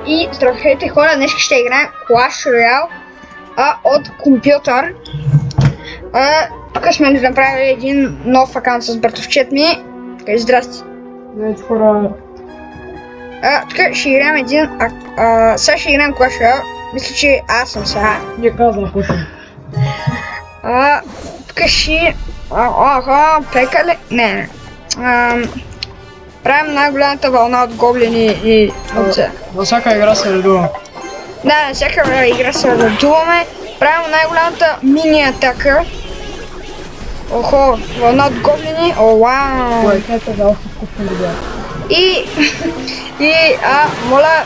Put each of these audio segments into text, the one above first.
И здравейте хора, днес ще играем Clash Royale от компютър. Тук сме направили един нов акаунт с братовчет ми. Здрасти. Здравейте хора. Тук ще играем един... сега ще играем Clash Royale. Мисля, че аз съм сега. Не казвам, пушам. Тук ще... пекали... Не. Правим най-голямата вълна от гоблини и овце. Във всяка игра се редувам. Да, на всяка игра се редуваме. Правим най-голямата мини атака. Охо, вълна от гоблини. О, вау! Лайкайте за още вкусно видео. Моля,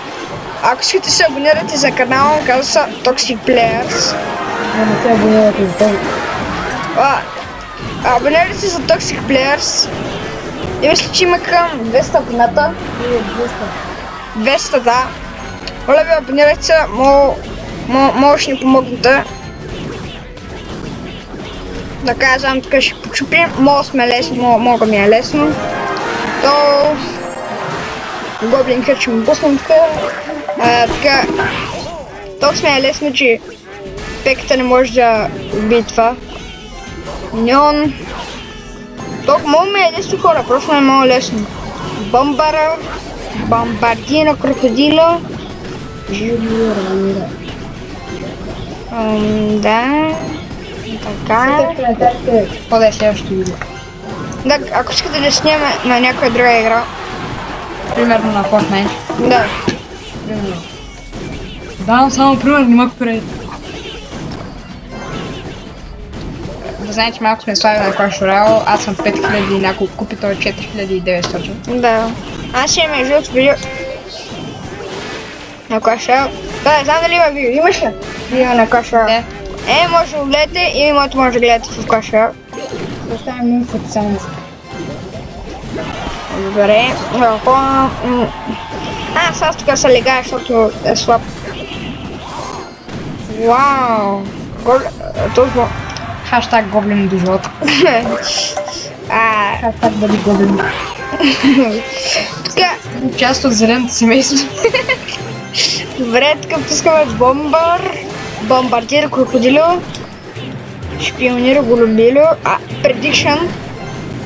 ако искате се абонирате за канала, казва се Toxic Players. Не се абонирате за този. Абонирайте се за Toxic Players. И мисля, че има към 200 абоната. 200, да. Моля ви, абонирайте се, може ни помогнете. Да казвам, тук ще почупим. Мога ми е лесно. То... Гоблин кът ще му пуснем тук. Така... Точно е лесно, че пеката не може да убие това. Неон... Толкова много ми е лесно хора, просто е много лесно. Бомбара, бомбардина, крокодила. Да. Така. Това да е следващото видео. Да, ако искате да снимаме на някоя друга игра. Примерно на Fortnite. Да. Примерно. Давам само пример, не ме копирайте. Да знаете, малко сме слави на Clash Royale, аз съм 5000 и няколко купи, той е 4900. Да. Аз имаме жълто видео на Clash Royale. Да, знам дали има видео. Имаш ли видео на Clash Royale? Да. Може да го гледате и моето може да гледате в Clash Royale. Оставям линк в описанието. Добре. Сега тук се легая, защото е слаб. Вау! Точно. Хаштаг гоблин до живота. Хаштаг бъди гоблин. Така. Част от зеленото семейство. Добре, тук пускаме бомбардира крокодило. Шпионира голубило. Prediction.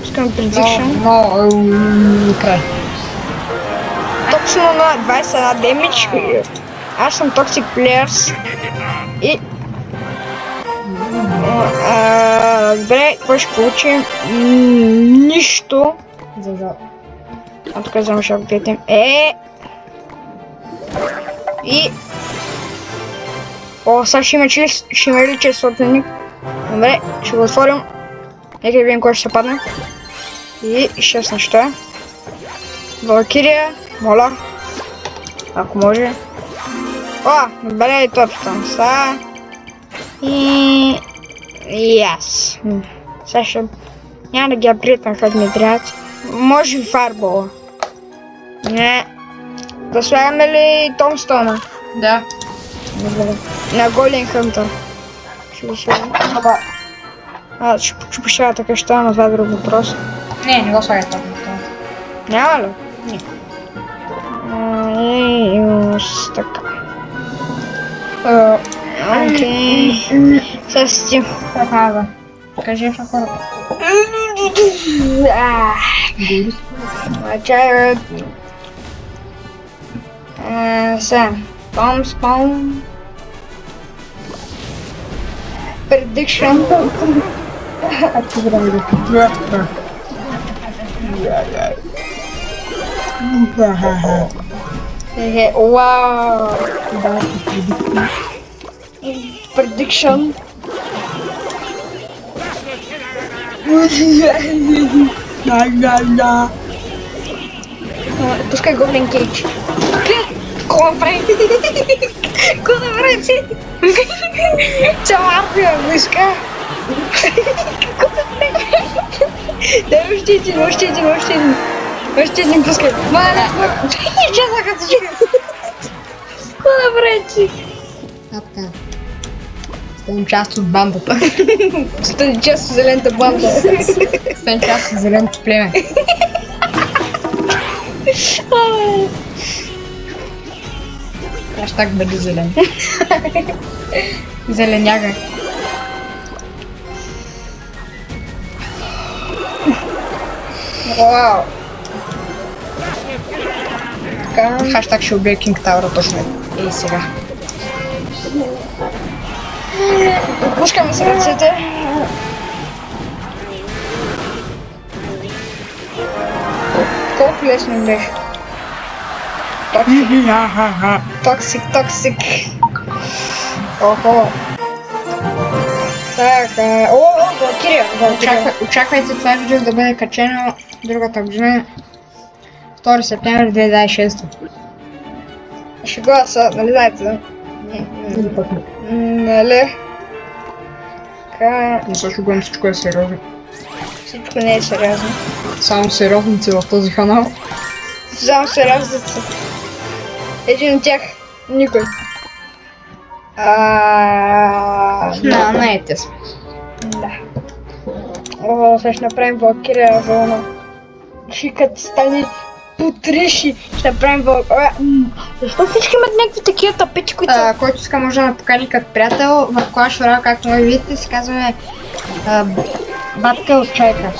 Пускаме prediction. Край. Точно на 21 демидж. Аз съм Toxic Players. И... Добре, какво ще получим? Нищо. За жал. Тук взема ще опитам. И... Сега ще има ли честотник? Добре, ще го отворим. Нека да видим кой ще се падне. И 6 неща. Валкирия, моля. Ако може. Добре, и топитам са. И аз. Сега ще... Няма да ги апгрейдвам, като ми трябват. Може и фарбола. Не. Да слагаме ли Томстона? Да. Добре. На Голен Хънтър. Ще го слагам. Ще почупиш така ще става, но това е друг въпрос. Не го слагай това. Няма ли? Не. Така. Окей. Сега стим. Така, кажи на хората. Чай, сега. Spawn. Prediction. Wow. Prediction. Пускай Goblin Cage. Какво направи? Какво направи си? Цяла армия войска. Какво направи? Дай още един пускай. Чакай. Какво направи си? Така. Стане част от бандата. Стане част от зелената банда. Стане част от зеленото племе. Хаштаг бъде зелен. Зеленяга. Вау. Така. Хаштаг ще убие Кинг Таура точно. Ей сега. Пускаме се ръцете. Колко лесно беше. Токсик. Охо. Так, Валкирия. Очаквайте това видео да бъде качено другата година. 2 септември 2026. Шегува са, нали знаете, да? Нали? Така, Не се шугувам, всичко е сериозно. всичко не е сериозно. Само сериозници в този канал. Само сериозници. Един от тях, никой. Не е тесно. Да. О, сега ще направим Валкирия вълна. Като стане потреши, ще направим Валкирия. Защо всички имат някакви такива тапети, които са... Който иска може да ме покани като приятел в Clash Royale, както ме видите, се казваме Батка от Чайка.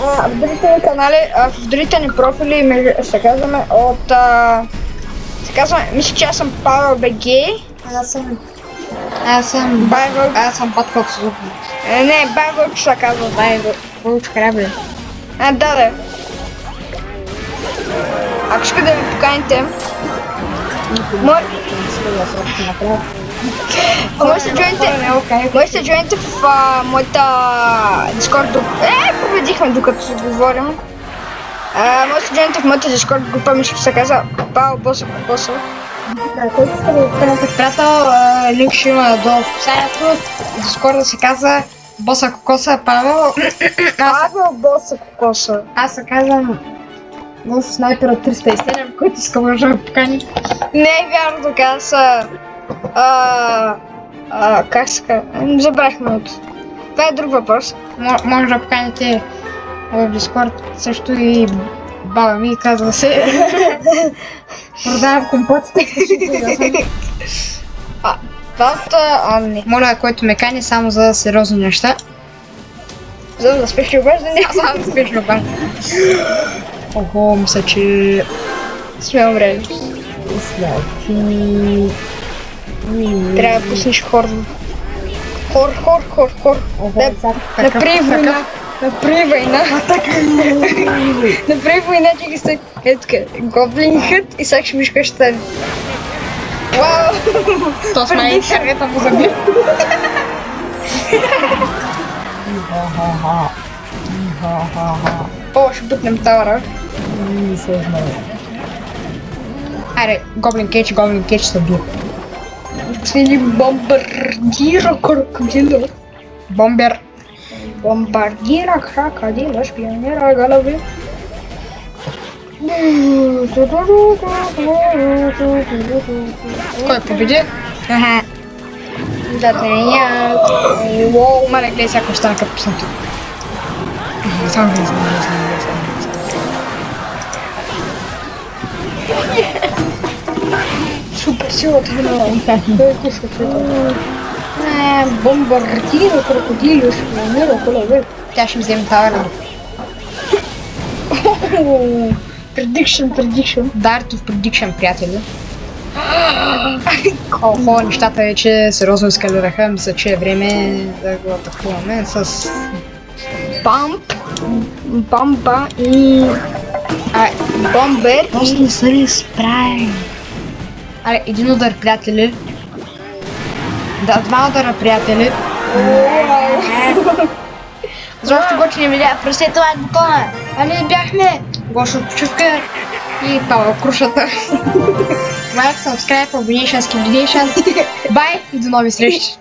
В другите ни канали, в другите ни профили се казваме от... се казваме, мисля, че аз съм Power BG. Аз съм Батка от Сузуки. Не, Байвълч се казва. Вълч храбри. Да. Ако искате да ми поканите, може да джойните в моята Discord група. Победихме докато се говорим. Може да джойните в моята Discord група, мисля, че се казва Пао Боса Кокоса. Който иска да поканя като приятел, линк ще има надолу в описанието. Discord да се казва Боса Кокоса, Павел. Павел Боса Кокоса. Аз се казвам Wolf Sniper 307, който иска може да покани. Не е вярно така са... как се казва? Забрахме от... Това е друг въпрос. Може да поканите в Discord също и баба ми, казва се. Продавам компотите. Моля, който ме кани само за сериозни неща. За да спешни обаждания. Само за спешни обаждания. Ого, мисля, че... сме умрели. Трябва да пуснеш хор. Хор. Направи война. Направи война, че ги сте гоблин хът и сега ще мишка ще стане. Вау! То сме и шарета му заби. О, ще бутнем тавара. Айде, Гоблин Кейдж се бие. Последни бомбардира крокодила. Бомбардира крокодила, шпионира голови. Кой победи? Да, не я. Уоу, мале, гледай сега какво стана като пуснато. Само влизам. Супер силата на бомбардира крокодили, шпионира голови. Тя ще вземе тавара. Prediction. Дартов Prediction, приятели. Охо, нещата вече сериозно ескалираха. Мисля, че е време да го атакуваме с... Бомба и... бомбер Просто не са ли справи? Аре, един удар, приятели. Да, два удара, приятели. Защо го, че не видя пресето Антона? А ние бяхме Гошо от почивка и Павел Крушата. Лайк, subscribe, abonation, skip donation. Бай и до нови срещи!